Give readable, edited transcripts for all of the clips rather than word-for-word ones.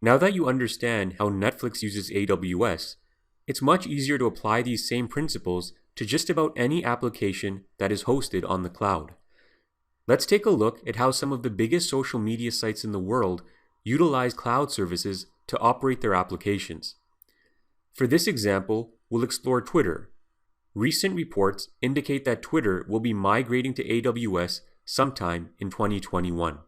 Now that you understand how Netflix uses AWS, it's much easier to apply these same principles to just about any application that is hosted on the cloud. Let's take a look at how some of the biggest social media sites in the world utilize cloud services to operate their applications. For this example, we'll explore Twitter. Recent reports indicate that Twitter will be migrating to AWS sometime in 2021.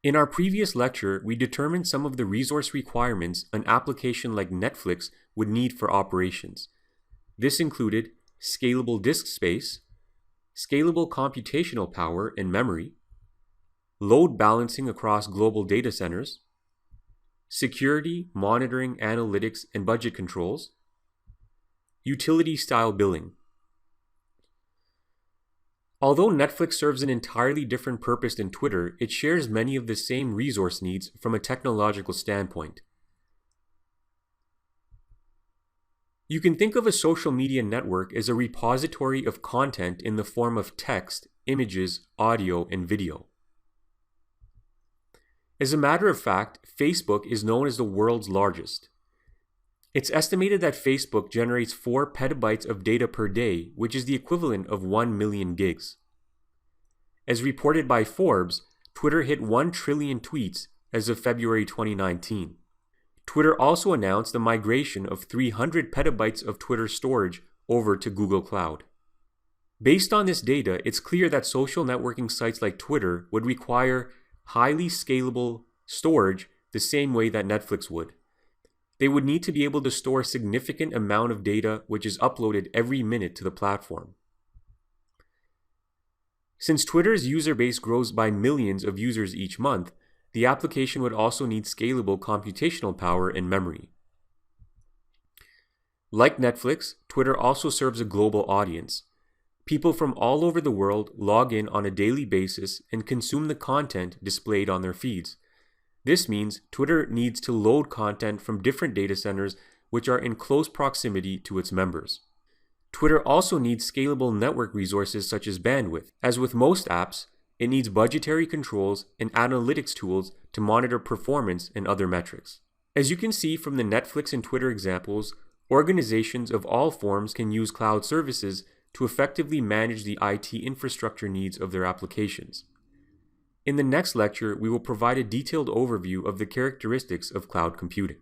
In our previous lecture, we determined some of the resource requirements an application like Netflix would need for operations. This included scalable disk space, scalable computational power and memory, load balancing across global data centers, security, monitoring, analytics, and budget controls, utility-style billing. Although Netflix serves an entirely different purpose than Twitter, it shares many of the same resource needs from a technological standpoint. You can think of a social media network as a repository of content in the form of text, images, audio, and video. As a matter of fact, Facebook is known as the world's largest. It's estimated that Facebook generates 4 petabytes of data per day, which is the equivalent of 1 million gigs. As reported by Forbes, Twitter hit 1 trillion tweets as of February 2019. Twitter also announced the migration of 300 petabytes of Twitter storage over to Google Cloud. Based on this data, it's clear that social networking sites like Twitter would require highly scalable storage the same way that Netflix would. They would need to be able to store a significant amount of data which is uploaded every minute to the platform. Since Twitter's user base grows by millions of users each month, the application would also need scalable computational power and memory. Like Netflix, Twitter also serves a global audience. People from all over the world log in on a daily basis and consume the content displayed on their feeds. This means Twitter needs to load content from different data centers which are in close proximity to its members. Twitter also needs scalable network resources such as bandwidth. As with most apps, it needs budgetary controls and analytics tools to monitor performance and other metrics. As you can see from the Netflix and Twitter examples, organizations of all forms can use cloud services to effectively manage the IT infrastructure needs of their applications. In the next lecture, we will provide a detailed overview of the characteristics of cloud computing.